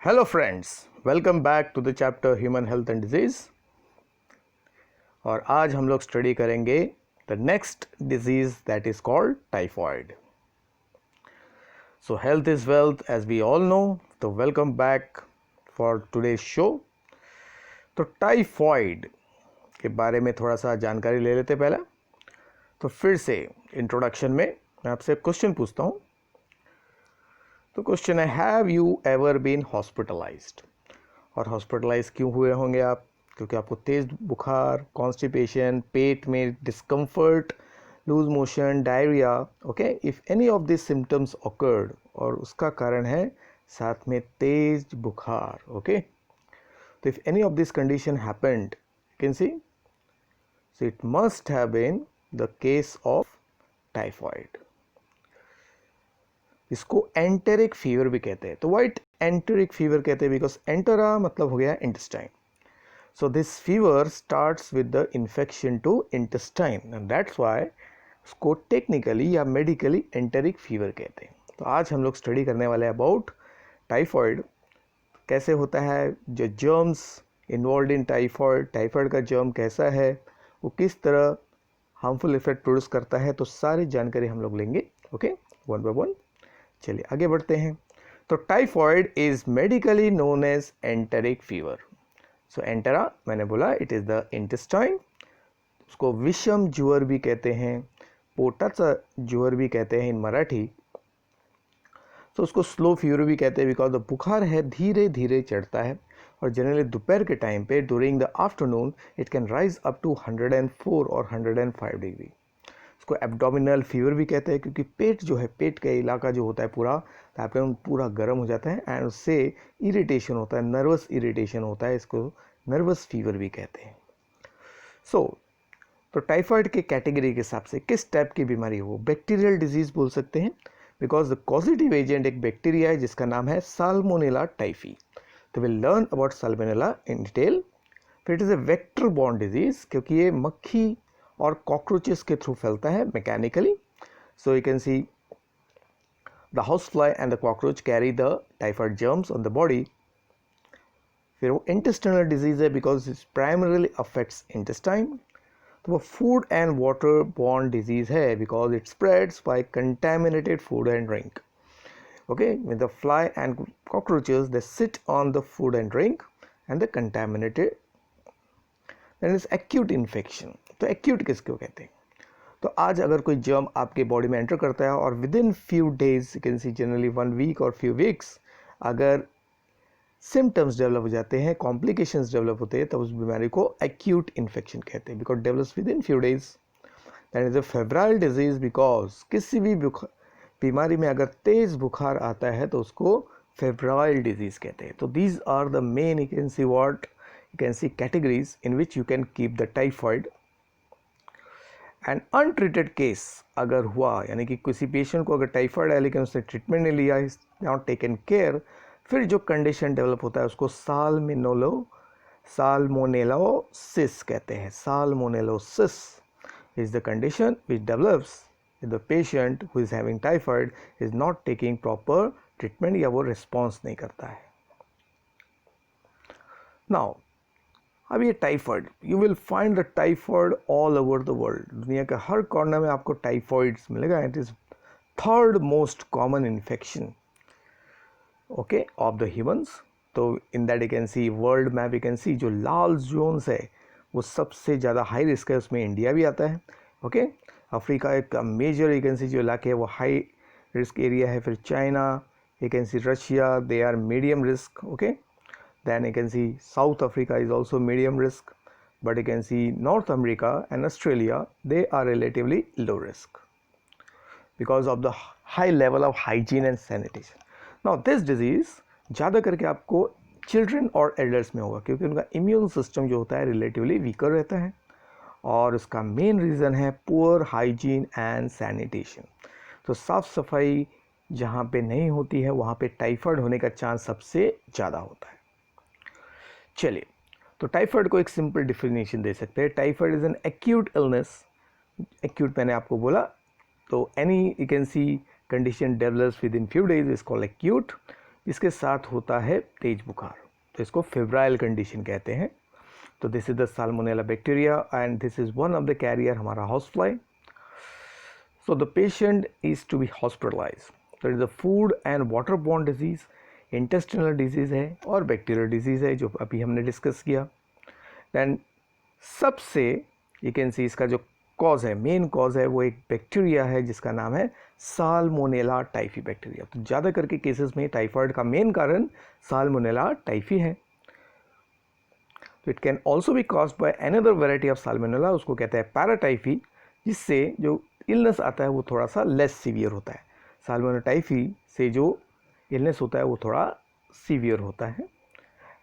Hello friends, welcome back to the chapter human health and disease. और आज हम लोग स्टडी करेंगे the next disease that is called typhoid. So health is wealth as we all know, तो welcome back for today's show. तो typhoid के बारे में थोड़ा सा जानकारी ले लेते पहले। तो फिर से इंट्रोडक्शन में मैं आपसे क्वेश्चन पूछता हूँ। तो क्वेश्चन है, have you ever been hospitalised? और हॉस्पिटलाइज क्यों हुए होंगे आप? क्योंकि आपको तेज बुखार, कॉन्स्टिपेशन, पेट में discomfort, loose motion, diarrhoea, okay, if any of this symptoms occurred, और उसका कारण है साथ में तेज बुखार, ओके। तो if any of this condition happened, you can see, so it must have been the case of typhoid. इसको एंटेरिक फीवर भी कहते हैं। तो वाइट एंटेरिक फीवर कहते हैं बिकॉज एंटेरा मतलब हो गया intestine. So this fever starts with the infection to intestine and that's why इसको टेक्निकली या मेडिकली एंटेरिक फीवर कहते हैं। तो आज हम लोग स्टडी करने वाले हैं अबाउट टाइफॉइड, कैसे होता है, जो germs involve in typhoid, typhoid का जर्म कैसा है, वो किस तरह हार्मफुल इफेक्ट प्रोड्यूस करता है, तो सारी जानकारी हम लोग लेंगे, ओके, वन बाय वन। चलिए आगे बढ़ते हैं। तो typhoid is medically known as enteric fever. So एंटेरा मैंने बोला, इट इज द इंटेस्टाइन। उसको विषम ज्वर भी कहते हैं, पोटाचा ज्वर भी कहते हैं इन मराठी। तो उसको स्लो फीवर भी कहते हैं बिकॉज द बुखार है धीरे धीरे चढ़ता है, और जनरली दोपहर के टाइम पे during the afternoon it can rise up to 104 और 105 डिग्री। इसको एब्डोमिनल फीवर भी कहते हैं क्योंकि पेट जो है, पेट का इलाका जो होता है पूरा, एब्डोमेन पूरा गर्म हो जाता है एंड उससे इरिटेशन होता है, नर्वस इरिटेशन होता है, इसको नर्वस फीवर भी कहते हैं। तो टाइफॉइड के कैटेगरी के हिसाब से किस टाइप की बीमारी हो, बैक्टीरियल डिजीज बोल सकते हैं बिकॉज द कॉजिटिव एजेंट एक बैक्टीरिया है जिसका नाम है साल्मोनेला टाइफी। तो will learn about salmonella in detail. फिर it is a vector borne disease क्योंकि ये मक्खी और कॉकरोचेस के थ्रू फैलता है mechanically. So you can see the house fly and the cockroach carry the typhoid germs on the body. फिर वो इंटेस्टाइनल डिजीज है because it primarily affects intestine. तो वो food and water borne disease है because it spreads by contaminated food and drink, okay, with the fly and cockroaches, they sit on the food and drink and they contaminated. Then is acute infection. तो acute किसको कहते हैं? तो आज अगर कोई germ आपके बॉडी में एंटर करता है और within few days, you can see generally 1 week और फ्यू वीक्स, अगर सिम्टम्स डेवलप हो जाते हैं, कॉम्प्लिकेशंस डेवलप होते हैं, तब उस बीमारी को एक्यूट इन्फेक्शन कहते हैं because develops with in few days. That is a febrile disease because किसी भी बीमारी में अगर तेज बुखार आता है तो उसको फेब्राइल डिजीज कहते हैं। तो these are the main, you can see what, you can see categories in which you can keep the typhoid. And untreated case अगर हुआ, यानी कि किसी पेशेंट को अगर टाइफॉइड है लेकिन उसने ट्रीटमेंट नहीं लिया, इज नॉट टेकन केयर, फिर जो कंडीशन डेवलप होता है उसको साल्मोनेलोसिस कहते हैं। Salmonellosis is the condition which develops the patient who is having typhoid is not taking proper treatment या वो response नहीं करता है। Now, अब ये typhoid, you will find the typhoid all over the world। दुनिया के हर कॉर्नर में आपको टाइफॉइड्स मिलेगा। It is third most common infection, okay, of the humans। तो in that you can see world map, you can see जो लाल Jones है वो सबसे ज़्यादा हाई रिस्क है, उसमें इंडिया भी आता है, ओके। अफ्रीका एक मेजर यू कैन सी जो इलाके है वो हाई रिस्क एरिया है। फिर China, you can see Russia, they are medium risk, okay. Then you can see South Africa is also medium risk, but you can see North America and Australia, they are relatively low risk because of the high level of hygiene and sanitation. Now this disease ज़्यादा करके आपको children और adults में होगा क्योंकि उनका immune system जो होता है रिलेटिवली वीकर रहता है, और उसका मेन रीज़न है पुअर हाइजीन एंड सैनिटेशन। तो साफ़ सफाई जहाँ पे नहीं होती है वहाँ पे टाइफॉइड होने का चांस सबसे ज़्यादा होता है। चलिए, तो टाइफॉइड को एक सिंपल डिफिनेशन दे सकते हैं। Typhoid is an acute illness. Acute मैंने आपको बोला, तो any you can C condition develops with in few days is called acute. जिसके साथ होता है तेज बुखार, तो इसको फेब्राइल कंडीशन कहते हैं। तो this is the salmonella bacteria and this is one of the carrier हमारा house fly. So the patient is to be hospitalise. तो it is a food and water borne disease, intestinal disease है और bacterial disease है जो अभी हमने discuss किया। Then सबसे यू कैन सी इसका जो कॉज है, मेन कॉज है, वो एक बैक्टीरिया है जिसका नाम है साल्मोनेला टाइफी बैक्टीरिया। तो ज़्यादा करके केसेस में टाइफाइड का मेन कारण साल्मोनेला टाइफी है। तो it can also B caused by another variety of salmonella, उसको कहते हैं पैराटाइफी, जिससे जो इलनेस आता है वो थोड़ा सा लेस सीवियर होता है। साल्मोनेला टाइफी से जो इलनेस होता है वो थोड़ा सीवियर होता है।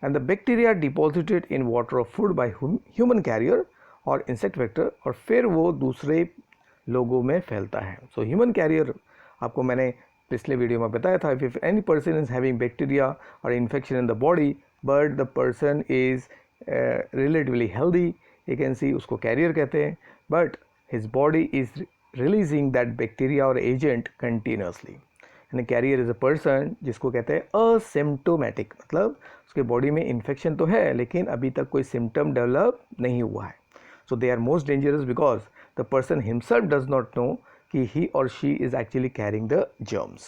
And the bacteria deposited in water of food by human carrier और इंसेक्ट वेक्टर, और फिर वो दूसरे लोगों में फैलता है। सो ह्यूमन कैरियर आपको मैंने पिछले वीडियो में बताया था, if any person is having bacteria और infection in the body but the person is relatively healthy, you can see उसको कैरियर कहते हैं, but his body is releasing that bacteria और एजेंट कंटिन्यूसली। यानी कैरियर इज अ पर्सन जिसको कहते हैं asymptomatic, मतलब उसके बॉडी में इन्फेक्शन तो है लेकिन अभी तक कोई सिम्टम डेवलप नहीं हुआ है। So they are most dangerous because the person himself does not know कि he or she is actually carrying the germs.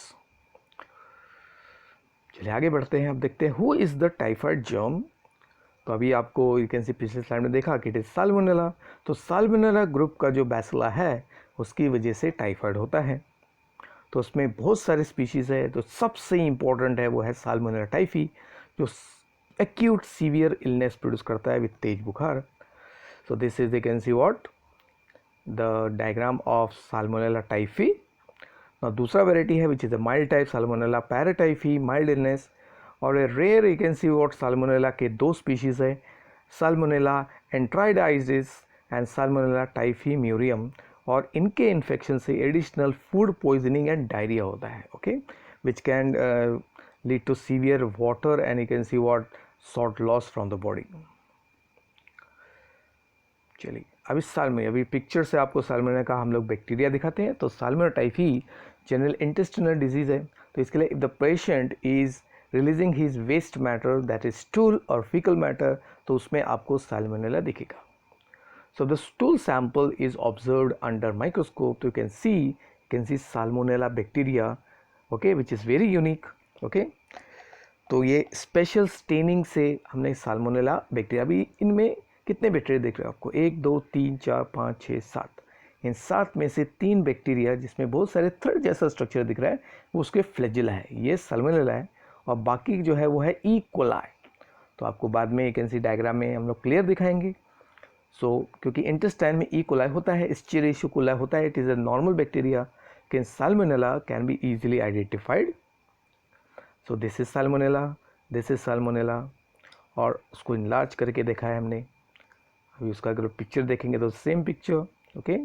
चलिए आगे बढ़ते हैं, अब देखते हैं who is the typhoid germ। तो अभी आपको you can see पिछले स्लाइड में देखा कि it is salmonella। तो salmonella ग्रुप का जो बैसिला है उसकी वजह से टाइफाइड होता है। तो उसमें बहुत सारे स्पीशीज़ है, तो सबसे इम्पोर्टेंट है वो है साल्मोनेला टाइफी, जो एक्यूट सीवियर इलनेस प्रोड्यूस करता है विथ तेज बुखार। So this is, you can see what the diagram of Salmonella typhi। Now दूसरा variety है which is a mild type Salmonella paratyphi, mild illness, और a rare you can see what Salmonella के दो species है, Salmonella enteridicis and Salmonella typhi murium, और इनके infection से additional food poisoning and diarrhoea होता है, okay, which can lead to severe water and you can see what salt loss from the body. चलिए अब इस साल में अभी पिक्चर से आपको साल्मोनेला का हम लोग बैक्टीरिया दिखाते हैं। तो salmonella typhi general intestinal disease है, तो इसके लिए if the patient is releasing his waste matter that is stool और फीकल मैटर, तो उसमें आपको साल्मोनेला दिखेगा। So the stool sample is observed under microscope, तो you can see salmonella bacteria, okay, which is very unique, okay. तो ये special staining से हमने साल्मोनेला बैक्टीरिया, अभी इनमें कितने बैक्टीरिया देख रहे हो आपको, 1 2 3 4 5 6 7, इन 7 में से 3 बैक्टीरिया जिसमें बहुत सारे थ्रेड जैसा स्ट्रक्चर दिख रहा है वो उसके फ्लैजिला है, ये साल्मोनेला है, और बाकी जो है वो है ई कोलाई। तो आपको बाद में यू कैन सी डायग्राम में हम लोग क्लियर दिखाएंगे। सो क्योंकि इंटेस्टाइन में ई कोलाई होता है, एस्चेरिशिया कोलाई होता है, it is a normal bacteria, can salmonella can be easily identified. So this is salmonella, this is salmonella, और उसको इनलार्ज करके देखा है हमने। अभी उसका अगर पिक्चर देखेंगे तो सेम पिक्चर, ओके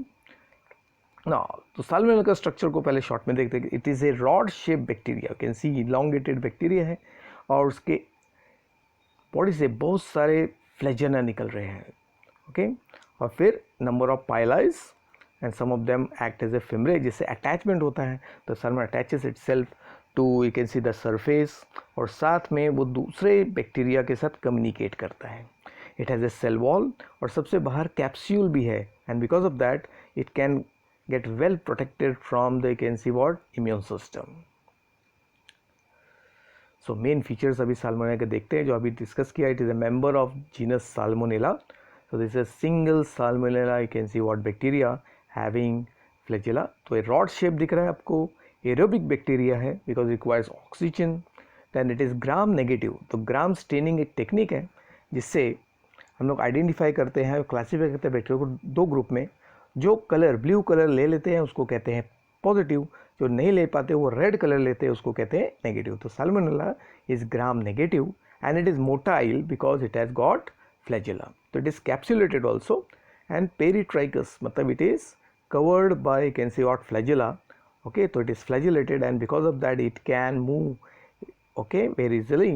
ना। तो साल्मोनेला का स्ट्रक्चर को पहले शॉर्ट में देखते हैं। It is A rod shape bacteria, you can C elongated bacteria है, और उसके बॉडी से बहुत सारे फ्लैजेला निकल रहे हैं, ओके, और फिर number of pili and some of them act as a fimbriae, जिससे अटैचमेंट होता है। तो salmonella attaches itself to you can see the surface, और साथ में वो दूसरे बैक्टीरिया के साथ कम्युनिकेट करता है। It has a cell wall, और सबसे बाहर कैप्सूल भी है, and because of that it can get well protected from the you can see what immune system. So main features अभी साल्मोनेला के देखते हैं जो अभी डिस्कस किया। It is a member of genus Salmonella, so this is single Salmonella you can see what bacteria having flagella. तो ये rod shape दिख रहा है आपको, एरोबिक बैक्टीरिया है because requires oxygen. Then it is gram negative, तो gram staining एक technique है जिससे हम लोग आइडेंटिफाई करते हैं, क्लासीफाई करते हैं बैक्टीरिया को दो ग्रुप में। जो कलर ब्लू कलर ले लेते हैं उसको कहते हैं पॉजिटिव, जो नहीं ले पाते वो रेड कलर लेते हैं उसको कहते हैं नेगेटिव। तो salmonella is gram negative and it is motile because it has got flagella. तो it is capsulated also and peritrichous, मतलब it is covered by you can see what flagella, okay, so it is flagellated and because of that it can move, okay, very easily,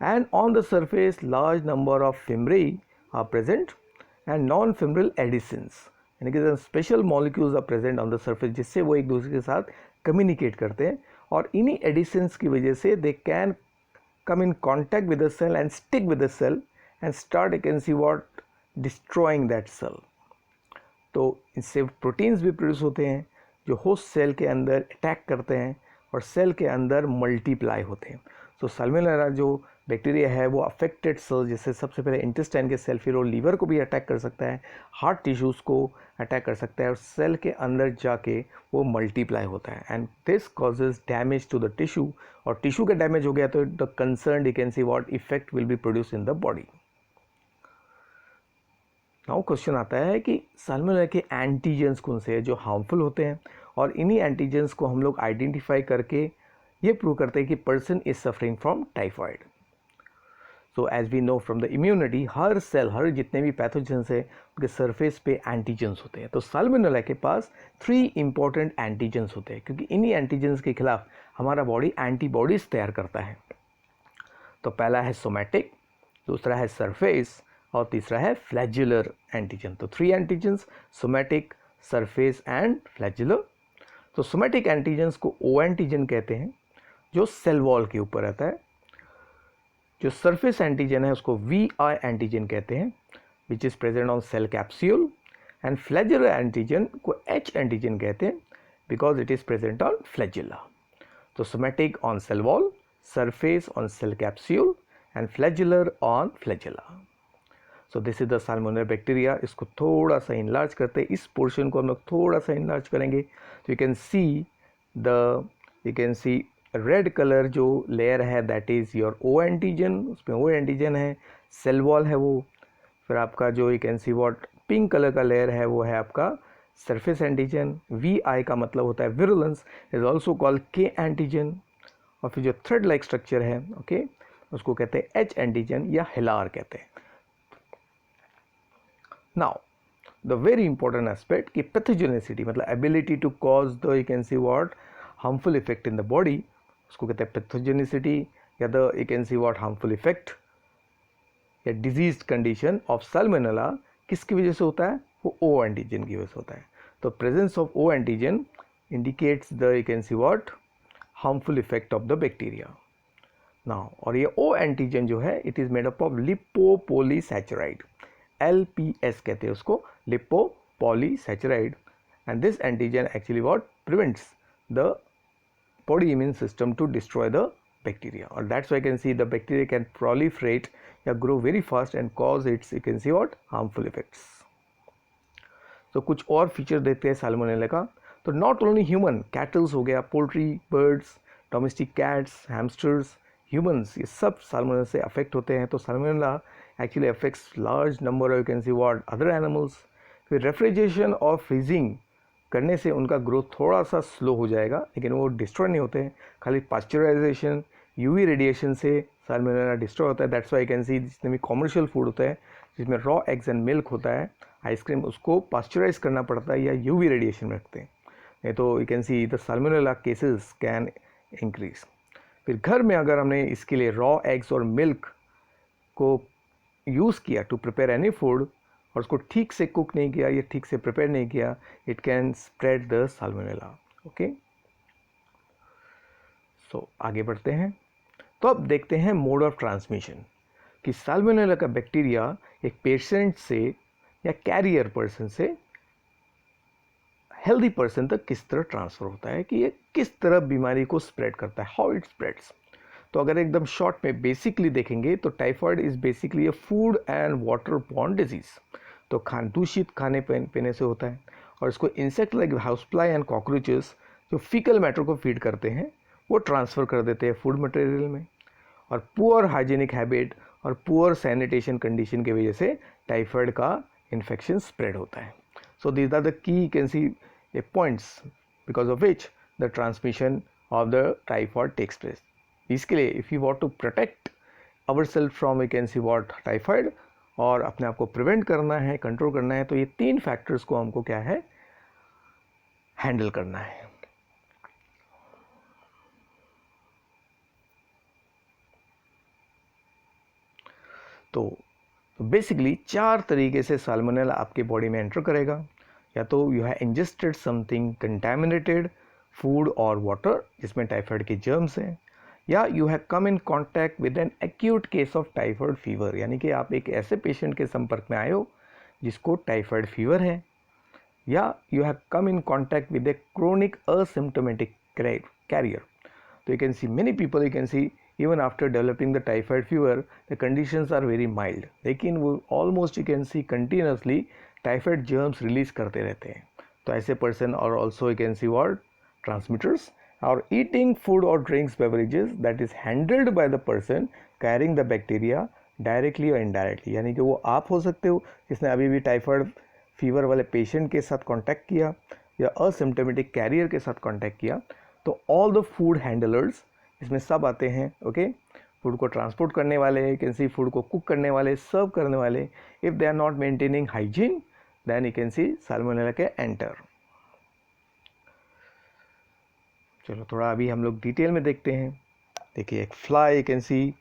and on the surface large number of fimbriae are present and non-fimbrial adhesins, यानी कि special molecules are present on the surface जिससे वो एक दूसरे के साथ communicate करते हैं, और इन्हीं एडिशंस की वजह से they can come in contact with the cell and stick with the cell and start, you can see what, destroying that cell. तो इससे प्रोटीन्स भी प्रोड्यूस होते हैं जो होस्ट सेल के अंदर अटैक करते हैं और सेल के अंदर मल्टीप्लाई होते हैं. तो साल्मोनेला जो बैक्टीरिया है वो अफेक्टेड सेल, जैसे सबसे पहले इंटेस्टाइन के सेल, फिर वो लीवर को भी अटैक कर सकता है, हार्ट टिश्यूज़ को अटैक कर सकता है और सेल के अंदर जाके वो मल्टीप्लाई होता है. And this causes damage to the tissue, और टिश्यू का डैमेज हो गया तो the concern, you can see what effect will be produce in the body. Now question आता है कि साल्मोनेला के एंटीजेंस कौन से हैं जो हार्मफुल होते हैं, और इन्हीं एंटीजेंस को हम लोग आइडेंटिफाई करके ये प्रूव करते हैं कि person is suffering from typhoid. So as we know from the immunity, हर सेल, हर जितने भी पैथोजेंस है उनके सरफेस पे एंटीजेंस होते हैं. तो साल्मोनेला के पास 3 इंपॉर्टेंट एंटीजेंस होते हैं, क्योंकि इन्हीं एंटीजेंस के खिलाफ हमारा बॉडी एंटीबॉडीज तैयार करता है. तो पहला है सोमैटिक, दूसरा है सरफेस और तीसरा है फ्लैजुलर एंटीजन. तो 3 antigens, somatic, surface and flagellar. तो सोमैटिक एंटीजेंस को ओ एंटीजन कहते हैं जो सेल वॉल के ऊपर रहता है. जो सरफेस एंटीजन है उसको वी आई एंटीजन कहते हैं which is present on cell capsule. And flagellar antigen को एच एंटीजन कहते हैं because it is present on flagella. तो somatic on cell wall, surface on cell capsule and flagellar on flagella. So this is the salmonella bacteria. इसको थोड़ा सा enlarge करते हैं, इस पोर्शन को हम लोग थोड़ा सा इनलार्ज करेंगे. तो you can see red colour जो लेयर है that is your O antigen, उसमें ओ एंटीजन है, सेल वॉल है वो. फिर आपका जो you can see what pink colour का लेयर है वो है आपका सरफेस एंटीजन. वी आई का मतलब होता है virulence, is also called K antigen. और फिर जो थ्रेड लाइक स्ट्रक्चर है ओके उसको कहते हैं एच एंटीजन या हिलार कहते हैं. Now the very important aspect कि पैथोजेनिसिटी मतलब ability to cause the you can see what harmful effect in the body, उसको कहते हैं पैथोजेनिसिटी या the you can see what harmful effect या डिजीज कंडीशन ऑफ साल्मोनेला किसकी वजह से होता है, वो ओ एंटीजन की वजह से होता है. तो presence of O antigen indicates the you can see what harmful effect of the bacteria. Now और ये ओ एंटीजन जो है it is made up of lipopolysaccharide, LPS कहते हैं उसको, lipopolysaccharide. And this antigen actually what prevents the body immune system to destroy the bacteria, or that's why you can see the bacteria can proliferate या grow very fast and cause its you can see what harmful effects. तो कुछ और feature देखते हैं salmonella का. तो not only human, kettles हो गया, poultry, birds, domestic cats, hamsters, humans, ये सब साल्मोनेला से अफेक्ट होते हैं. तो salmonella actually affects large number of you can see what other animals. फिर रेफ्रिजरेशन और फ्रीजिंग करने से उनका ग्रोथ थोड़ा सा स्लो हो जाएगा, लेकिन वो डिस्ट्रॉय नहीं होते हैं. खाली पास्चराइजेशन, यूवी रेडिएशन से साल्मोनेला डिस्ट्रॉय होता है. दैट्स व्हाई यू कैन सी जितने भी कॉमर्शियल फूड होता है जिसमें रॉ एग्स एंड मिल्क होता है, आइसक्रीम, उसको पास्चराइज करना पड़ता है या यूवी रेडिएशन में रखते हैं, नहीं तो you can see the salmonella cases can increase. फिर घर में अगर हमने इसके लिए रॉ एग्स और मिल्क को यूज़ किया टू प्रिपेयर एनी फूड और उसको ठीक से कुक नहीं किया या ठीक से प्रिपेयर नहीं किया, it can spread the salmonella. Okay, so आगे बढ़ते हैं. तो अब देखते हैं मोड ऑफ ट्रांसमिशन कि साल्मोनेला का बैक्टीरिया एक पेशेंट से या कैरियर पर्सन से हेल्दी पर्सन तक किस तरह ट्रांसफ़र होता है, कि ये किस तरह बीमारी को स्प्रेड करता है, हाउ इट स्प्रेड्स. तो अगर एकदम शॉर्ट में बेसिकली देखेंगे तो typhoid is basically a food and water born disease. तो दूषित खाने पीने से होता है और इसको insect like house fly and cockroaches जो फीकल मैटर को फीड करते हैं वो ट्रांसफ़र कर देते हैं फूड मटेरियल में. और पुअर हाइजीनिक हैबिट और पुअर सैनिटेशन कंडीशन की वजह से टाइफाइड का इन्फेक्शन स्प्रेड होता है. So these are the key you can see points because of which the transmission of the typhoid takes place. इसके लिए if you want to protect our self from you can see what typhoid और अपने आप को prevent करना है, control करना है, तो ये 3 फैक्टर्स को हमको क्या है हैंडल करना है. तो बेसिकली 4 तरीके से साल्मोनेला आपके बॉडी में एंटर करेगा. या तो you have ingested something contaminated food और वाटर जिसमें टाइफाइड के जर्म्स हैं, या you have come in contact with an acute case of typhoid fever, यानी कि आप एक ऐसे पेशेंट के संपर्क में आए हो जिसको टाइफाइड फीवर है, या you have come in contact with a chronic asymptomatic carrier. तो you can see many people, you can see even after developing the typhoid fever the conditions are very mild, लेकिन वो almost you can see continuously typhoid germs release करते रहते हैं. तो ऐसे person और also you can see what transmitters or eating food or drinks beverages that is handled by the person carrying the bacteria directly or indirectly, यानी कि वो आप हो सकते हो जिसने अभी भी टाइफाइड फीवर वाले पेशेंट के साथ कांटेक्ट किया या असिम्टोमेटिक कैरियर के साथ कांटेक्ट किया. तो ऑल द फूड हैंडलर्स इसमें सब आते हैं. ओके, फूड को ट्रांसपोर्ट करने वाले, यू कैन सी फूड को कुक करने वाले, सर्व करने वाले, if they are not maintaining hygiene then you can see Salmonella के एंटर. चलो थोड़ा अभी हम लोग डिटेल में देखते हैं. देखिए एक फ्लाई यू कैन सी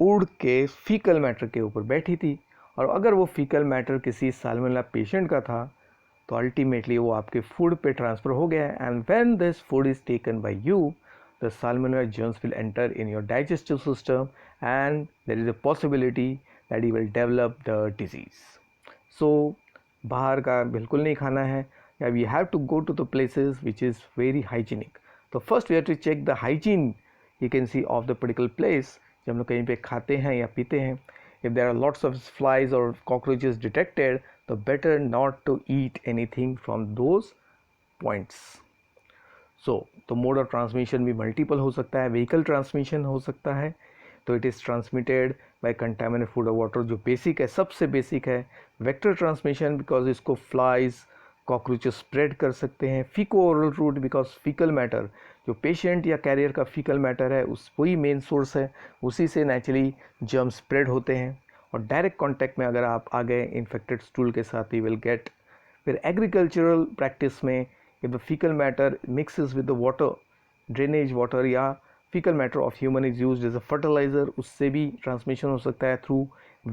उड़ के फीकल मैटर के ऊपर बैठी थी, और अगर वो फीकल मैटर किसी साल्मोनेला पेशेंट का था तो अल्टीमेटली वो आपके फूड पे ट्रांसफ़र हो गया. And when this food is taken by you, the salmonella germs will enter in your digestive system and there is a possibility that you will develop the disease. So बाहर का बिल्कुल नहीं खाना है, या we have to go to the places which is very hygienic. तो first we have to check the hygiene you can see of the particular place जब हम लोग कहीं पे खाते हैं या पीते हैं. If there are lots of flies or cockroaches detected, तो better not to eat anything from those points. तो मोड ऑफ ट्रांसमिशन भी मल्टीपल हो सकता है. व्हीकल ट्रांसमिशन हो सकता है, तो it is transmitted by contaminate food और वाटर, जो बेसिक है, सबसे बेसिक है. वेक्टर ट्रांसमिशन बिकॉज इसको फ्लाइज कॉकरोचेस स्प्रेड कर सकते हैं. Faeco oral route because faecal matter, जो पेशेंट या कैरियर का फीकल मैटर है उस वही मेन सोर्स है, उसी से नेचुरली जर्म स्प्रेड होते हैं. और डायरेक्ट कॉन्टैक्ट में अगर आप आ गए इन्फेक्टेड स्टूल के साथ, यू विल गेट. फिर एग्रीकल्चरल प्रैक्टिस में if the fecal matter mixes with the water, drainage water, या fecal matter of human is used as a fertilizer, उससे भी ट्रांसमिशन हो सकता है through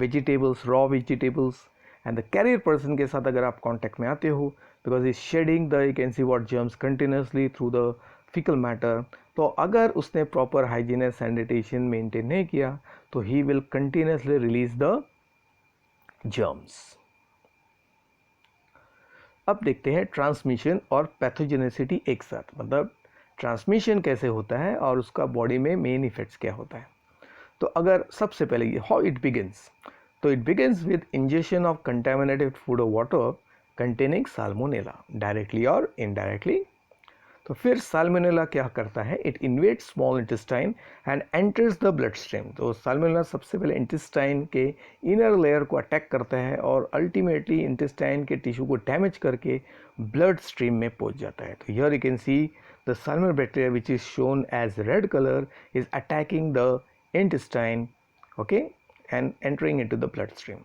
vegetables, raw vegetables. and the carrier person के साथ अगर आप कांटेक्ट में आते हो because is shedding the you can see what germs continuously through the fecal matter, तो अगर उसने proper hygiene and sanitation maintain नहीं किया तो he will continuously release the germs. अब देखते हैं ट्रांसमिशन और पैथोजेनेसिटी एक साथ, मतलब ट्रांसमिशन कैसे होता है और उसका बॉडी में मेन इफेक्ट्स क्या होता है. तो अगर सबसे पहले हाउ इट बिगिंस, तो it begins with injection of contaminated food और वाटर कंटेनिंग साल्मोनेला डायरेक्टली और इनडायरेक्टली. तो फिर साल्मोनेला क्या करता है, it invades small intestine and enters the blood stream. तो साल्मोनेला सबसे पहले इंटेस्टाइन के इनर लेयर को अटैक करता है और अल्टीमेटली इंटेस्टाइन के टिश्यू को डैमेज करके ब्लड स्ट्रीम में पहुंच जाता है. तो here you can see the salmonella bacteria which is shown as red colour is attacking the intestine, okay, and entering into the blood stream.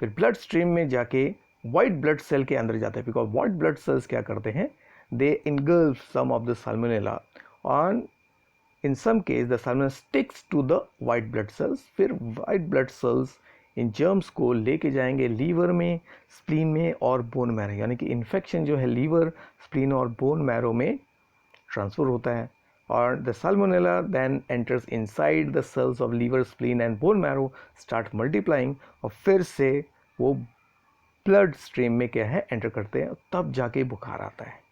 फिर ब्लड स्ट्रीम में जाके वाइट ब्लड सेल के अंदर जाता है, बिकॉज वाइट ब्लड सेल्स क्या करते हैं, they engulf some of the salmonella and in some case the salmonella sticks to the white blood cells. फिर white blood cells इन germs को लेके जाएंगे लीवर में, स्प्लीन में और बोन मैरो, यानी कि इन्फेक्शन जो है लीवर, स्प्लीन और बोन मैरो में ट्रांसफ़र होता है. और the salmonella then enters inside the cells of liver, spleen and bone marrow, start multiplying, और फिर से वो ब्लड स्ट्रीम में क्या है एंटर करते हैं, तब जाके बुखार आता है.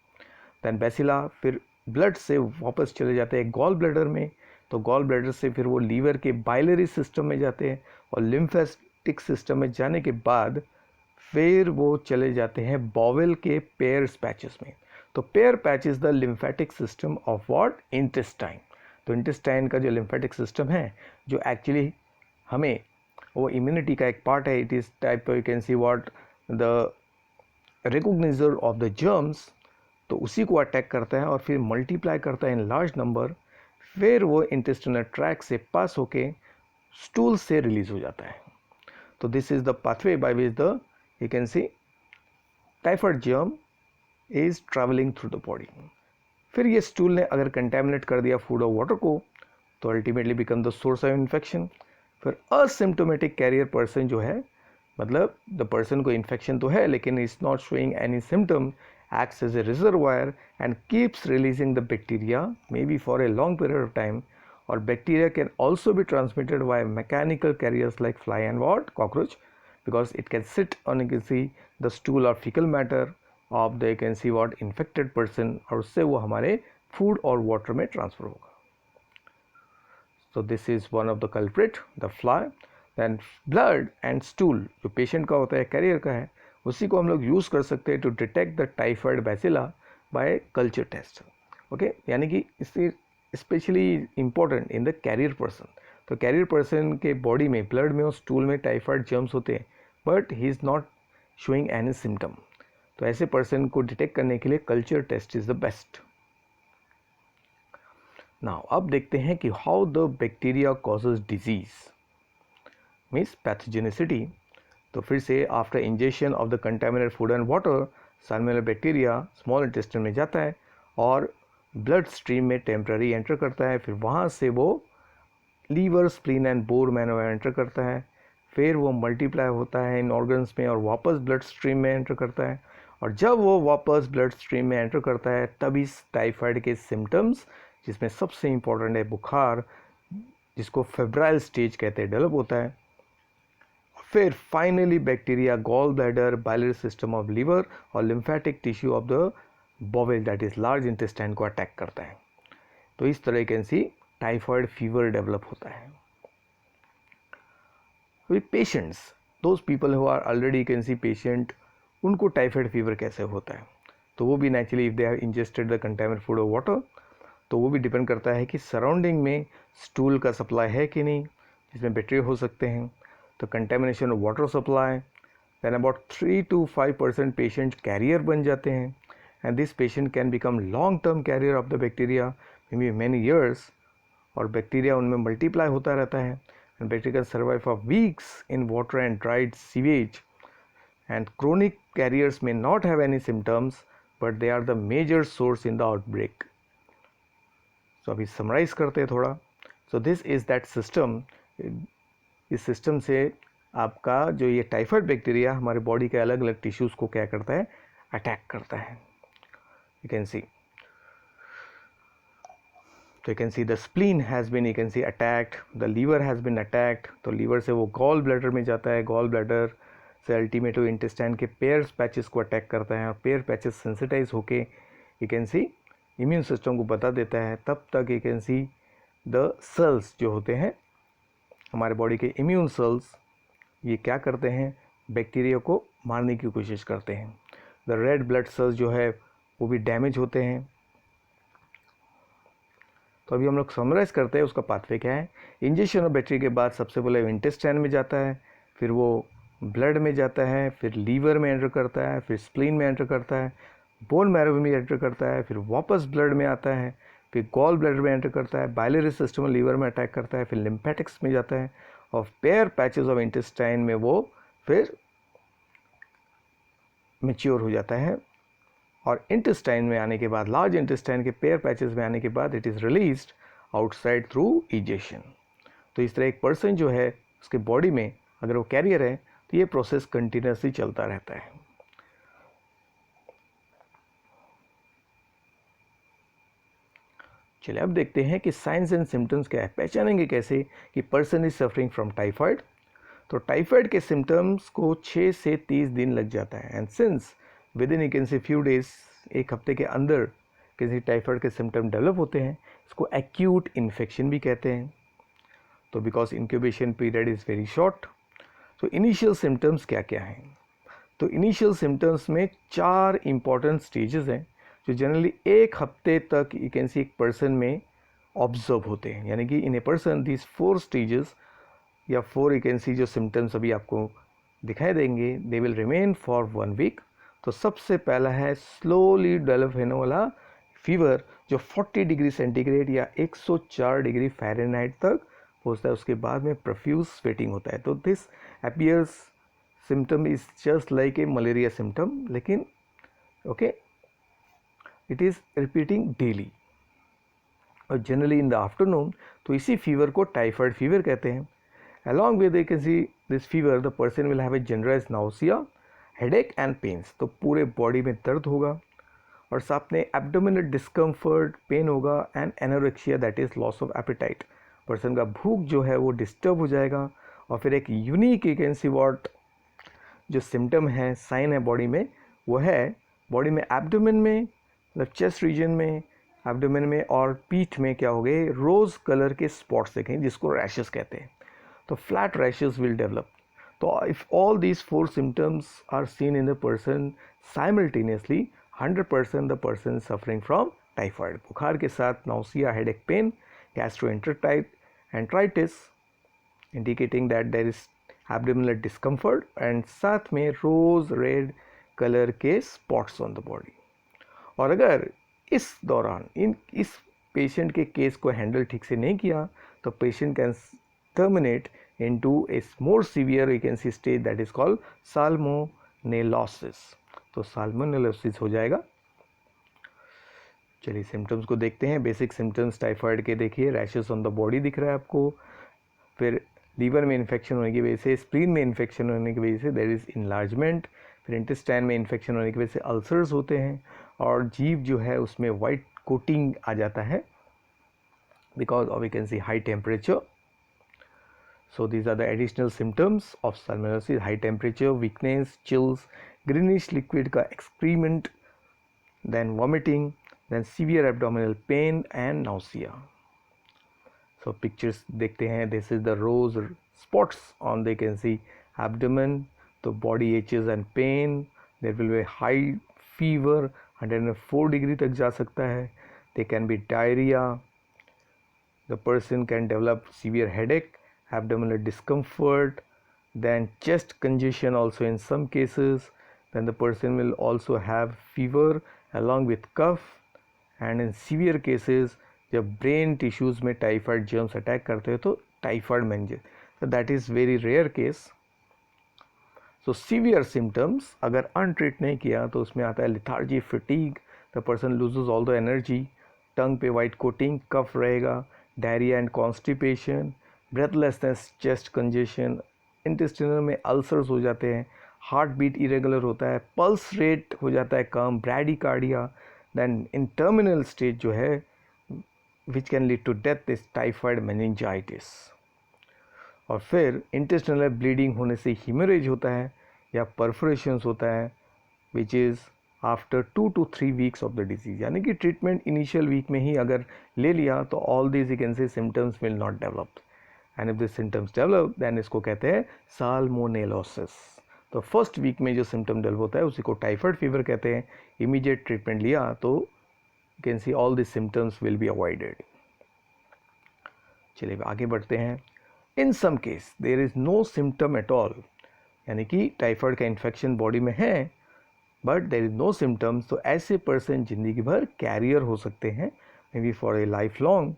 दैन बैसिला फिर ब्लड से वापस चले जाते हैं गॉल ब्लैडर में, तो गॉल ब्लैडर से फिर वो लीवर के बाइलरी सिस्टम में जाते हैं और लिम्फेटिक सिस्टम में जाने के बाद फिर वो चले जाते हैं बॉवेल के पेयर पैचेस में. तो pair patch is the lymphatic system of what, intestine. तो इंटेस्टाइन का जो लिम्फेटिक सिस्टम है जो एक्चुअली हमें वो इम्यूनिटी का एक पार्ट है, it is type you can see what the recogniser of the germs, तो उसी को अटैक करता है और फिर मल्टीप्लाई करता है इन लार्ज नंबर. फिर वो इंटेस्टिनल ट्रैक से पास होके स्टूल से रिलीज हो जाता है. तो this is the pathway by which the you can see typhoid germ is travelling through the body. फिर ये स्टूल ने अगर कंटेमिनेट कर दिया फूड और वाटर को तो ultimately become the source of infection. फिर असिम्टोमेटिक कैरियर पर्सन जो है, मतलब द पर्सन को इन्फेक्शन तो है लेकिन is not showing any symptom, acts as a reservoir and keeps releasing the bacteria maybe for a long period of time, और bacteria can also be transmitted by mechanical carriers like fly and what cockroach, because it can sit on you can see the stool और faecal matter of the you can see what infected person, और उससे वो हमारे food और water में transfer होगा. So this is one of the culprit, the fly. Then blood and stool जो patient का होता है, कैरियर का है, उसी को हम लोग यूज़ कर सकते हैं to detect the typhoid bacilli by culture test. Okay, यानी कि इससे specially important in the carrier person. तो कैरियर पर्सन के बॉडी में, ब्लड में और स्टूल में टाइफाइड जर्म्स होते हैं, but he is not showing any symptom. तो ऐसे पर्सन को डिटेक्ट करने के लिए culture test is the best. Now अब देखते हैं कि how the bacteria causes disease means pathogenicity. तो फिर से after injection of the contaminated food and water, salmonella bacteria small intestine में जाता है और ब्लड स्ट्रीम में टेम्पररी एंटर करता है. फिर वहाँ से वो liver, spleen and bone marrow enter करता है. फिर वो मल्टीप्लाई होता है इन ऑर्गन्स में और वापस ब्लड स्ट्रीम में एंटर करता है. और जब वो वापस ब्लड स्ट्रीम में एंटर करता है तभी टाइफाइड के सिम्टम्स, जिसमें सबसे इम्पॉर्टेंट है बुखार, जिसको फेब्राइल स्टेज कहते हैं, डेवलप होता है. फिर finally bacteria gall bladder, biliary system of liver और lymphatic tissue of the bowel that is large intestine को अटैक करता है. तो इस तरह can see typhoid fever develop होता है. Patients, those people who are already can see patient, उनको टाइफाइड फीवर कैसे होता है? तो वो भी naturally if they have ingested the contaminated food और वाटर, तो वो भी डिपेंड करता है कि सराउंडिंग में स्टूल का सप्लाई है कि नहीं, जिसमें बैक्टीरिया हो सकते हैं. तो contamination of water supply, then about 3 to 5% patient carrier बन जाते हैं, and this patient can become long term carrier of the bacteria may be many years, और बैक्टीरिया उनमें मल्टीप्लाई होता रहता है. And bacteria survive for weeks in water and dried sewage, and chronic carriers में not have any symptoms but they are the major source in the outbreak. तो अभी summarise करते हैं थोड़ा. So this is that system. इस system से आपका जो ये टाइफाइड बैक्टीरिया हमारे बॉडी के अलग अलग टिश्यूज़ को क्या करता है, अटैक करता है. यू कैन सी, तो you can see the spleen has been, you can see attacked, the liver has been attacked. तो लीवर से वो गॉल ब्लैडर में जाता है, गॉल ब्लैडर से अल्टीमेटली इंटेस्टाइन के पेयर पैचेस को अटैक करता है, और पेयर पैचेस सेंसिटाइज होके you can see immune system को बता देता है. तब तक you can see the cells जो होते हैं हमारे बॉडी के इम्यून सेल्स, ये क्या करते हैं, बैक्टीरिया को मारने की कोशिश करते हैं. द रेड ब्लड सेल्स जो है वो भी डैमेज होते हैं. तो अभी हम लोग समराइज करते हैं उसका पाथवे क्या है. इंजेक्शन ऑफ बैक्टीरिया के बाद सबसे पहले इंटेस्टाइन में जाता है, फिर वो ब्लड में जाता है, फिर लीवर में एंटर करता है, फिर स्प्लीन में एंटर करता है, बोन मैरो में एंटर करता है, फिर वापस ब्लड में आता है, फिर गॉल ब्लैडर में एंटर करता है, बाइलरी सिस्टम लीवर में अटैक करता है, फिर लिम्फेटिक्स में जाता है, और पेयर पैचेस ऑफ इंटेस्टाइन में वो फिर मैच्योर हो जाता है. और इंटेस्टाइन में आने के बाद, लार्ज इंटेस्टाइन के पेयर पैचेस में आने के बाद it is released outside through egestion. तो इस तरह एक पर्सन जो है उसके बॉडी में अगर वो कैरियर है तो ये प्रोसेस कंटिन्यूसली चलता रहता है. चलिए अब देखते हैं कि साइंस एंड सिम्टम्स क्या है, पहचानेंगे कैसे कि person is suffering from typhoid. तो टाइफाइड के सिम्टम्स को 6 से 30 दिन लग जाता है, and since with in you can से फ्यू डेज, एक हफ्ते के अंदर किसी टाइफाइड के सिम्टम डेवलप होते हैं. इसको एक्यूट इन्फेक्शन भी कहते हैं. तो because incubation period is very short. तो इनिशियल सिम्टम्स क्या क्या हैं? तो इनिशियल सिम्टम्स में 4 इंपॉर्टेंट स्टेजेस हैं जो जनरली एक हफ्ते तक यू कैन सी एक पर्सन में ऑब्जर्व होते हैं. यानी कि इन ए पर्सन दिस 4 स्टेजेस या 4 यू कैन सी जो सिम्टम्स अभी आपको दिखाई देंगे, they will remain for 1 week. तो सबसे पहला है स्लोली डेवलप होने वाला फीवर जो 40 डिग्री सेंटीग्रेड या 104 डिग्री फ़ारेनहाइट तक पहुँचता है. उसके बाद में प्रोफ्यूज स्वेटिंग होता है. तो this appears symptom is just like a malaria symptom, लेकिन okay it is repeating daily और जनरली इन द आफ्टरनून. तो इसी फीवर को टाइफाइड फीवर कहते हैं. Along with you can see this fever the person will have a generalised nausea, headache and pains. तो पूरे body में दर्द होगा और साथ में एब्डोमिनल डिस्कम्फर्ट, पेन होगा, and anorexia that is loss of appetite. Person का भूख जो है वो डिस्टर्ब हो जाएगा। और फिर एक unique you can see what जो सिम्टम है, साइन है बॉडी में, वो है बॉडी में एब्डोमेन में, मतलब चेस्ट रीजन में, एब्डोमेन में और पीठ में क्या हो गए, रोज़ कलर के स्पॉट्स देखें जिसको रैशेस कहते हैं। तो फ्लैट रैशेस विल डेवलप। तो if all these 4 symptoms are seen in the person simultaneously, 100% the person suffering from typhoid. बुखार के साथ nausea, headache pain, gastroenteritis indicating that there is abdominal discomfort and साथ में rose red colour के spots on the body. और अगर इस दौरान इस पेशेंट के केस को हैंडल ठीक से नहीं किया तो patient can terminate into a more severe you can see stage that is called salmonellosis। तो salmonellosis हो जाएगा। चलिए सिम्टम्स को देखते हैं। बेसिक सिम्टम्स टाइफाइड के देखिए, रैशेस ऑन द बॉडी दिख रहा है आपको, फिर लीवर में इन्फेक्शन होने की वजह से, स्प्लीन में इन्फेक्शन होने की वजह से देयर इज इनलार्जमेंट, फिर इंटेस्टाइन में इन्फेक्शन होने की वजह से अल्सर्स होते हैं और जीभ जो है उसमें वाइट कोटिंग आ जाता है because of we can see high temperature. So these are the additional symptoms of salmonellosis: high temperature, weakness, chills, greenish liquid का excrement, then vomiting, then severe abdominal pain and nausea. So pictures देखते हैं, this is the rose spots on they can see abdomen, तो body aches and pain, there will be high fever 104 degree तक जा सकता है, there can be diarrhea, the person can develop severe headache, abdominal discomfort, then chest congestion also in some cases, then the person will also have fever along with cough, and in severe cases जब brain tissues में typhoid germs attack करते हैं तो typhoid meningitis, so that is very rare case। so severe symptoms अगर अनट्रीट नहीं किया तो उसमें आता है lethargy, fatigue, the person loses all the energy, टंग पे वाइट कोटिंग, कफ रहेगा, diarrhoea and constipation, breathlessness, chest congestion, intestinal में अल्सर्स हो जाते हैं, हार्ट बीट इरेगुलर होता है, पल्स रेट हो जाता है कम, bradycardia, then in terminal stage जो है which can lead to death is typhoid meningitis. और फिर इंटेस्टिनल ब्लीडिंग होने से हीमोरेज होता है या परफोरेशंस होता है which is after 2 to 3 weeks of the disease, यानी कि ट्रीटमेंट इनिशियल वीक में ही अगर ले लिया तो all these you can say symptoms will not develop, and if this symptoms develop then इसको कहते हैं साल्मोनेलोसिस। तो फर्स्ट वीक में जो सिम्टम डेवलप होता है उसी को टाइफाइड फीवर कहते हैं। इमीडिएट ट्रीटमेंट लिया तो you can see all this symptoms will be avoided. चलिए आगे बढ़ते हैं। In some case there is no symptom at all, यानी कि टाइफाइड का इन्फेक्शन बॉडी में है but there is no symptoms, तो ऐसे पर्सन जिंदगी भर कैरियर हो सकते हैं, may be for a life long,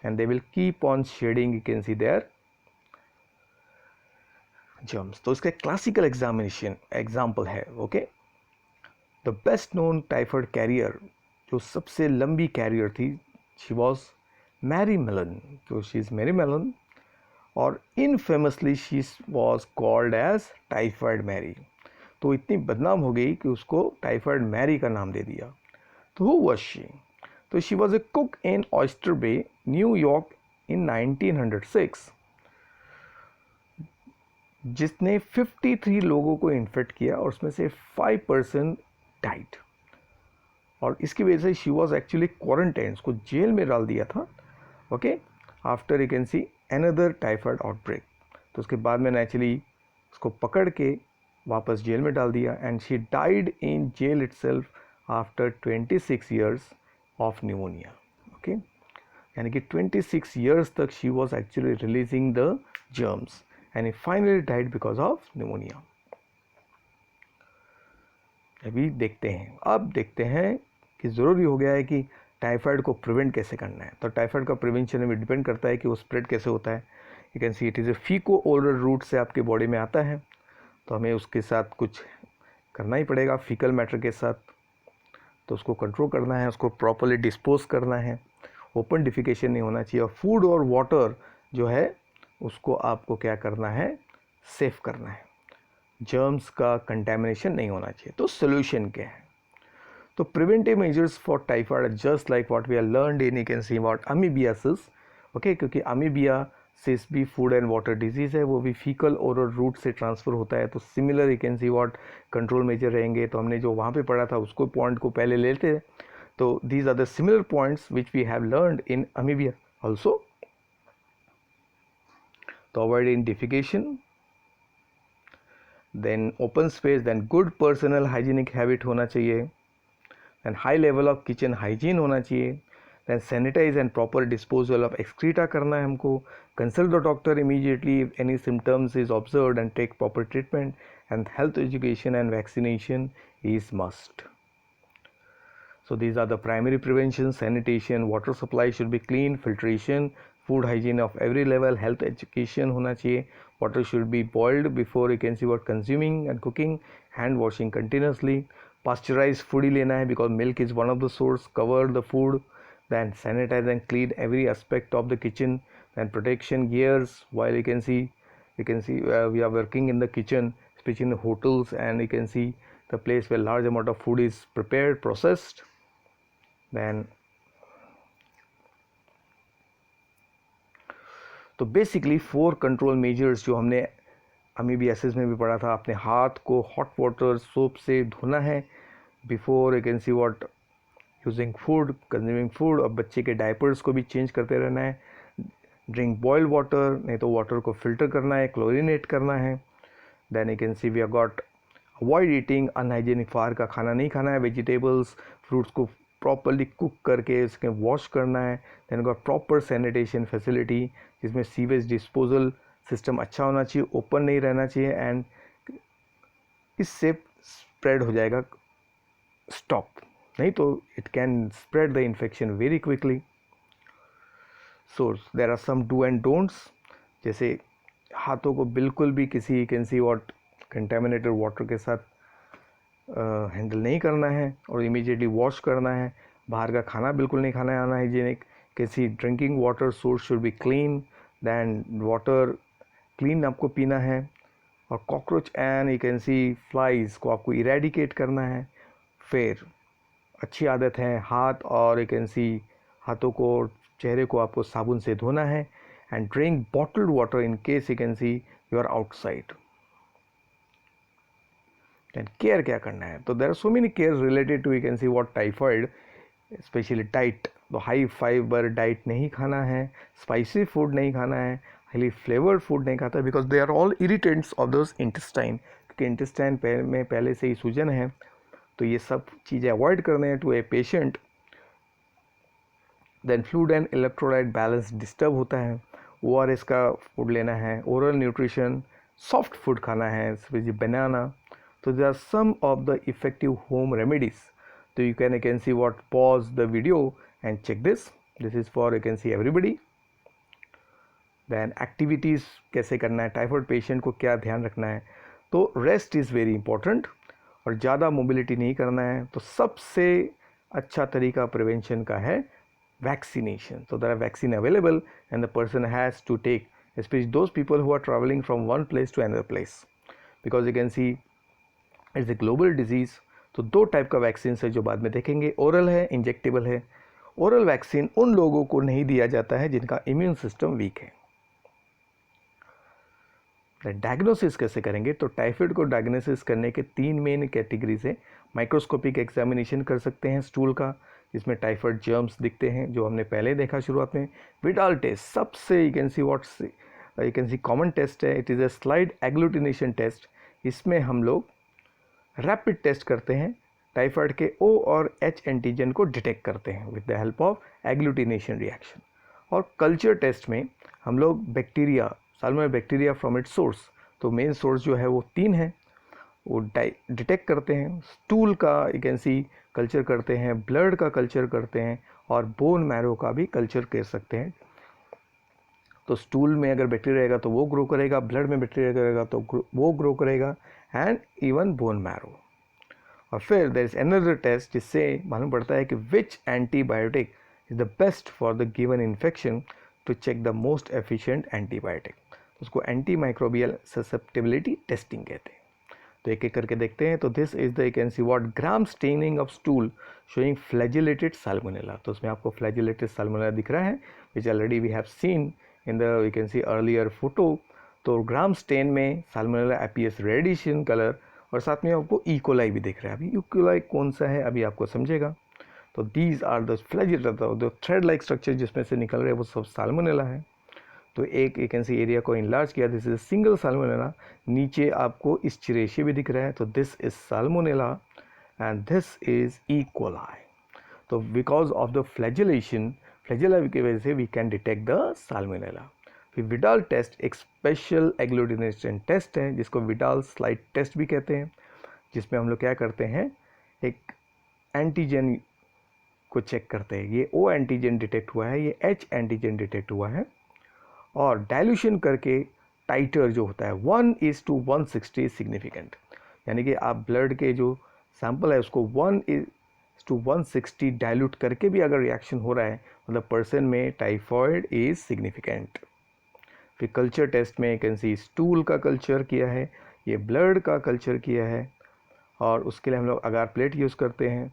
and they will keep on shedding you can see their germs। तो इसका क्लासिकल एग्जाम्पल है, okay. The best known typhoid carrier, जो सबसे लंबी कैरियर थी, शी वॉज मैरी मेलन, तो शी इज़ मैरी मेलन, और infamously she was called as typhoid Mary. तो इतनी बदनाम हो गई कि उसको टाइफाइड मैरी का नाम दे दिया। तो हु वॉज शी? तो she was a cook in Oyster Bay, New York in 1906, जिसने 53 लोगों को इन्फेक्ट किया और उसमें से 5% डाइड। और इसकी वजह से शी वॉज एक्चुअली क्वारंटाइन, उसको जेल में डाल दिया था, okay, after you can see another typhoid outbreak. तो उसके बाद में नेचुरली उसको पकड़ के वापस जेल में डाल दिया, and she died in jail itself after 26 years of pneumonia, okay. यानी कि 26 ईयर्स तक she was actually releasing the germs and he finally died because of pneumonia. अभी देखते हैं कि ज़रूरी हो गया है कि टाइफाइड को प्रिवेंट कैसे करना है। तो टाइफाइड का प्रिवेंशन में डिपेंड करता है कि वो स्प्रेड कैसे होता है। You can see it is a faeco oral route से आपके बॉडी में आता है, तो हमें उसके साथ कुछ करना ही पड़ेगा, फीकल मैटर के साथ। तो उसको कंट्रोल करना है, उसको प्रॉपरली डिस्पोज करना है, ओपन डिफिकेशन नहीं होना चाहिए, और फूड और वाटर जो है उसको आपको क्या करना है, सेफ करना है, जर्म्स का कंटेमिनेशन नहीं होना चाहिए। तो सोल्यूशन क्या है? तो preventive measures for typhoid just like what we are learned in, you can see about amoebiasis, okay, क्योंकि अमीबिया सिस भी फूड एंड वाटर डिजीज़ है, वो भी फीकल ओरल रूट से ट्रांसफ़र होता है। तो similar you can see what control measure रहेंगे। तो हमने जो वहाँ पे पढ़ा था उसको पॉइंट को पहले लेते हैं। तो these are the similar points which we have learned in amoebiasis also. तो avoid identification, then open space, then good personal hygienic habit होना चाहिए, then high level of kitchen hygiene होना चाहिए, then sanitise and proper disposal of excreta करना है हमको, consult the doctor immediately if any symptoms is observed and take proper treatment, and health education and vaccination is must. So these are the primary prevention: sanitation, water supply should be clean, filtration, food hygiene of every level, health education होना चाहिए, water should be boiled before you can see what consuming and cooking, hand washing continuously, pasteurized food ही लेना है because milk is one of the source, cover the food, then sanitize and clean every aspect of the kitchen, then protection gears while you can see we are working in the kitchen, especially in the hotels, and you can see the place where large amount of food is prepared, processed. Then तो basically 4 control measures जो हमने amoebiasis में भी पढ़ा था, अपने हाथ को हॉट वाटर सोप से धोना है before you can see what using food, consuming food, और बच्चे के डायपर्स को भी चेंज करते रहना है, ड्रिंक बॉइल्ड वाटर, नहीं तो वाटर को फिल्टर करना है, क्लोरिनेट करना है, then you can see we are got avoid eating unhygienic, फार का खाना नहीं खाना है, वेजिटेबल्स फ्रूट्स को प्रॉपरली कुक करके उसके वॉश करना है, then got proper sanitation facility जिसमें सीवेज डिस्पोजल सिस्टम अच्छा होना चाहिए, ओपन नहीं रहना चाहिए, एंड इससे स्प्रेड हो जाएगा स्टॉप, नहीं तो it can spread the infection very quickly. So there are some do and don'ts, जैसे हाथों को बिल्कुल भी किसी can see what contaminated water के साथ हैंडल नहीं करना है और इमीडिएटली वॉश करना है, बाहर का खाना बिल्कुल नहीं खाना है अनहाइजीनिक, किसी drinking water source should be clean, than water clean आपको पीना है, और cockroach and you can see flies को आपको इरेडिकेट करना है. फिर अच्छी आदत है हाथ और यू कैन सी हाथों को चेहरे को आपको साबुन से धोना है, and drink bottled water in case you can see you are outside. And care क्या करना है, तो there are so many care related to you can see what typhoid, specially diet. तो हाई फाइबर डाइट नहीं खाना है, spicy food नहीं खाना है, हाईली फ्लेवर्ड फूड नहीं खाता, because they are all irritants of those intestine, क्योंकि इंटेस्टाइन में पहले से ही सूजन है, तो ये सब चीज़ें अवॉइड करने हैं to a patient. Then fluid and electrolyte balance disturb होता है, ORS का फूड लेना है, ओरल न्यूट्रिशन, सॉफ्ट फूड खाना है, specially banana. So there are some of the effective home remedies. So you can see what, pause the video and check this. This is for you can see everybody. Then activities कैसे करना है, typhoid patient को क्या ध्यान रखना है. तो rest is very important, और ज़्यादा मोबिलिटी नहीं करना है. तो सबसे अच्छा तरीका प्रिवेंशन का है vaccination. So there are vaccine available and the person has to take, especially those people who are traveling from one place to another place, because you can see it's a global disease. तो 2 type का vaccine है जो बाद में देखेंगे, oral है, injectable है. Oral vaccine उन लोगों को नहीं दिया जाता है जिनका इम्यून सिस्टम वीक है. डायग्नोसिस कैसे करेंगे, तो टाइफाइड को डायग्नोसिस करने के 3 मेन कैटेगरीज है. माइक्रोस्कोपिक एग्जामिनेशन कर सकते हैं स्टूल का, जिसमें टाइफाइड जर्म्स दिखते हैं जो हमने पहले देखा शुरुआत में. विडाल टेस्ट सबसे you can see common test है. It is a slide agglutination test. इसमें हम लोग रैपिड टेस्ट करते हैं, टाइफाइड के O और H एंटीजन को डिटेक्ट करते हैं with the help of agglutination reaction. और कल्चर टेस्ट में हम लोग bacteria, salmonella bacteria from its source, तो मेन सोर्स जो है वो 3 है, वो डिटेक्ट करते हैं. स्टूल का यू कैन सी कल्चर करते हैं, ब्लड का कल्चर करते हैं, और बोन मैरो का भी कल्चर कर सकते हैं. तो स्टूल में अगर बैक्टीरिया रहेगा तो वो ग्रो करेगा, ब्लड में बैक्टीरिया रहेगा तो वो ग्रो करेगा, एंड इवन बोन मैरो. और फिर देयर इज अनदर टेस्ट जिससे मालूम पड़ता है कि which antibiotic is the best for the given infection, to check the most efficient antibiotic. उसको एंटी माइक्रोबियल ससेप्टेबिलिटी टेस्टिंग कहते हैं. तो एक एक करके देखते हैं. तो this is the you can see what gram staining of stool showing flagellated salmonella. तो उसमें आपको फ्लैजिलेटेड साल्मोनेला दिख रहा है which already we have seen in the you can see earlier photo. तो ग्राम स्टेन में salmonella appears reddish in colour और साथ में आपको इकोलाई भी दिख रहा है. अभी इकोलाई कौन सा है अभी आपको समझेगा. तो these are the flagellated the thread like structure जिसमें से निकल रहे हैं वो सब साल्मोनेला है. तो एक यू कैन सी एरिया को इनलार्ज किया, दिस इज सिंगल साल्मोनेला. नीचे आपको इस चिरेशे भी दिख रहा है. तो this is salmonella and this is E coli. तो because of the flagellation flagella की वजह से we can detect the salmonella. फिर विडाल टेस्ट एक स्पेशल एग्लूटिनेशन टेस्ट है जिसको विडाल स्लाइड टेस्ट भी कहते हैं, जिसमें हम लोग क्या करते हैं एक एंटीजन को चेक करते हैं. ये O एंटीजन डिटेक्ट हुआ है, ये H एंटीजन डिटेक्ट हुआ है और डाइल्यूशन करके टाइटर जो होता है 1:160 सिग्निफिकेंट. यानी कि आप ब्लड के जो सैंपल है उसको 1:160 डाइल्यूट करके भी अगर रिएक्शन हो रहा है मतलब पर्सन में टाइफॉइड इज सिग्निफिकेंट. फिर कल्चर टेस्ट में कैन सी स्टूल का कल्चर किया है, ये ब्लड का कल्चर किया है और उसके लिए हम लोग अगार प्लेट यूज़ करते हैं.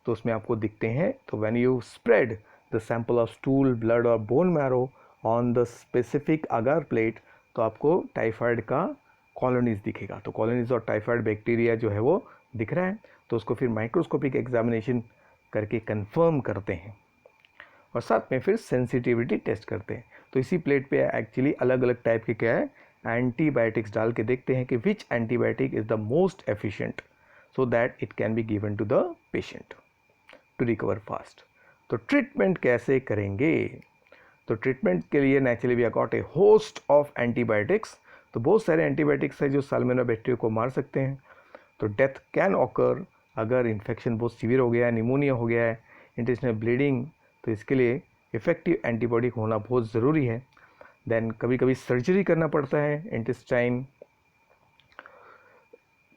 तो उसमें आपको दिखते हैं. तो when you spread the sample of stool blood और bone marrow on the specific agar plate तो आपको टाइफाइड का कॉलोनीज दिखेगा. तो कॉलोनीज और टाइफाइड बैक्टीरिया जो है वो दिख रहा है. तो उसको फिर माइक्रोस्कोपिक एग्जामिनेशन करके कंफर्म करते हैं और साथ में फिर सेंसिटिविटी टेस्ट करते हैं. तो इसी प्लेट पे एक्चुअली अलग अलग टाइप के क्या है एंटीबायोटिक्स डाल के देखते हैं कि which antibiotic is the most efficient so that it can be given to the patient to recover fast. तो ट्रीटमेंट कैसे करेंगे. तो ट्रीटमेंट के लिए naturally we got a host of antibiotics. तो बहुत सारे एंटीबायोटिक्स है जो साल्मोनेला बैक्टीरिया को मार सकते हैं. तो डेथ कैन ऑकर अगर इन्फेक्शन बहुत सीवियर हो गया है, निमोनिया हो गया है, इंटेस्टाइनल ब्लीडिंग, तो इसके लिए इफेक्टिव एंटीबॉडी होना बहुत ज़रूरी है. देन कभी कभी सर्जरी करना पड़ता है इंटेस्टाइन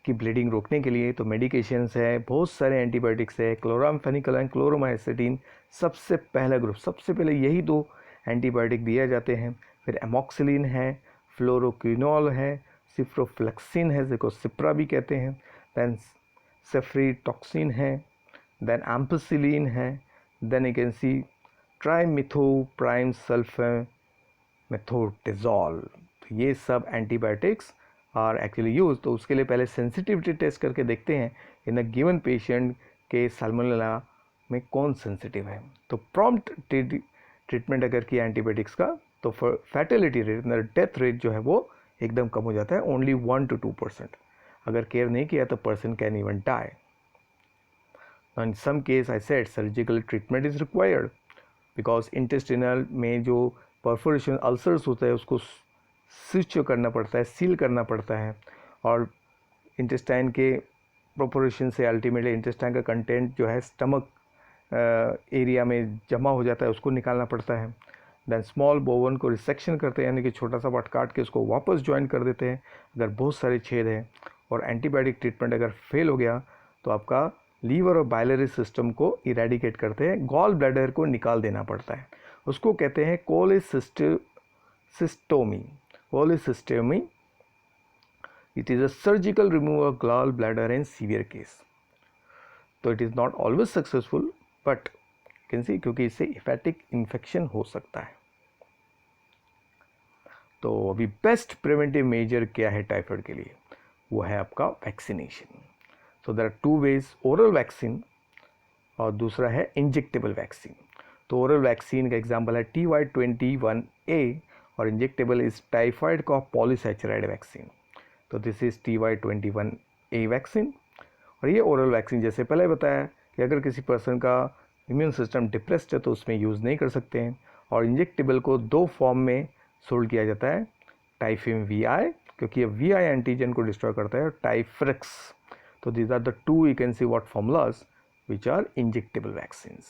की ब्लीडिंग रोकने के लिए. तो मेडिकेशंस है, बहुत सारे एंटीबायोटिक्स है, क्लोरामफेनिकल एंड क्लोरोमाइसिटीन सबसे पहला ग्रुप. सबसे पहले यही दो एंटीबायोटिक दिए जाते हैं. फिर एमॉक्सिलिन है, फ्लोरोक्विनोल है, सिप्रोफ्लेक्सिन है जिसको सिप्रा भी कहते हैं, देन सेफ्रीटॉक्सिन है, देन एम्पिसिलिन है, देन यू कैन सी ट्राइमिथोप्राइम सल्फामेथोट्रेजोल. तो ये सब एंटीबायोटिक्स आर एक्चुअली यूज. तो उसके लिए पहले सेंसिटिविटी टेस्ट करके देखते हैं इन अ गिवन पेशेंट के साल्मोनेला में कौन सेंसिटिव है. तो प्रॉम्प्ट ट्रीटमेंट अगर किया एंटीबायोटिक्स का तो फैटेलिटी रेट डेथ रेट जो है वो एकदम कम हो जाता है, ओनली 1 to 2%. अगर केयर नहीं किया तो person can even die. In some case I said surgical treatment is required because intestinal में जो परफोरेशन अल्सर्स होता है उसको स्विच करना पड़ता है, सील करना पड़ता है और इंटेस्टाइन के परफोरेशन से अल्टीमेटली इंटेस्टाइन का कंटेंट जो है स्टमक एरिया में जमा हो जाता है, उसको निकालना पड़ता है. देन स्मॉल बोवन को रिसेक्शन करते हैं, यानी कि छोटा सा पार्ट काट के उसको वापस ज्वाइन कर देते हैं अगर बहुत सारे छेद हैं. और एंटीबायोटिक ट्रीटमेंट अगर फेल हो गया तो आपका लीवर और बाइलरी सिस्टम को इरेडिकेट करते हैं, गॉल ब्लैडर को निकाल देना पड़ता है. उसको कहते हैं cholecystomy. Cholecystomy it is a surgical removal of gall bladder in severe case. तो it is not always successful but can see क्योंकि इससे हेपेटिक इन्फेक्शन हो सकता है. तो अभी बेस्ट प्रिवेंटिव मेजर क्या है टाइफाइड के लिए, वो है आपका vaccination. So there are 2 ways, oral vaccine और दूसरा है इंजेक्टेबल वैक्सीन. तो ओरल वैक्सीन का एग्जांपल है TY21A और इंजेक्टेबल इज टाइफाइड का पॉलीसैचराइड वैक्सीन. तो दिस इज TY21A वैक्सीन. और ये ओरल वैक्सीन जैसे पहले बताया कि अगर किसी पर्सन का इम्यून सिस्टम डिप्रेस्ड है तो उसमें यूज़ नहीं कर सकते हैं. और इंजेक्टेबल को 2 फॉर्म में सोल्ड किया जाता है, टाइफिम VI क्योंकि ये VI एंटीजन को डिस्ट्रॉय करता है, और टाइफ्रिक्स. तो these are the 2 you can see what formulas which are injectable vaccines.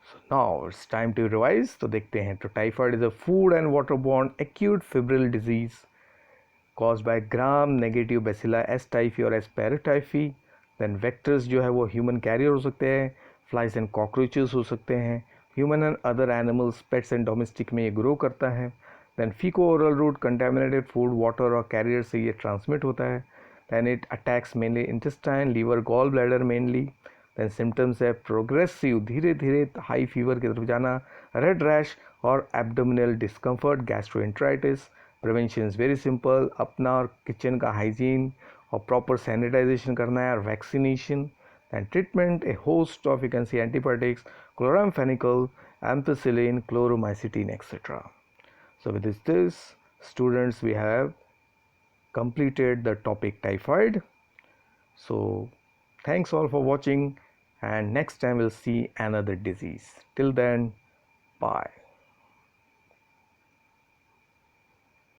So now it's time to revise. तो देखते हैं. तो typhoid is a food and waterborne acute febrile disease caused by gram negative bacilli S. typhi और S. paratyphi. Then vectors जो है वो human carrier हो सकते हैं, flies and cockroaches हो सकते हैं, human and other animals, pets and domestic में ये grow करता है. Then feco oral route, contaminated food, water और कैरियर से ये ट्रांसमिट होता है. Then it attacks mainly intestine, liver, gall bladder mainly. Then symptoms है प्रोग्रेसिव, धीरे धीरे हाई फीवर की तरफ जाना, रेड रैश और abdominal discomfort, gastroenteritis. Prevention is very simple, अपना और किचन का हाइजीन और प्रॉपर सैनिटाइजेशन करना है, और vaccination. And treatment, A host of, you can C, antibiotics, chloramphenicol, ampicillin, chloromycetin, etc. So with this, students, we have completed the topic typhoid. So thanks all for watching, and next time we'll see another disease. Till then, bye.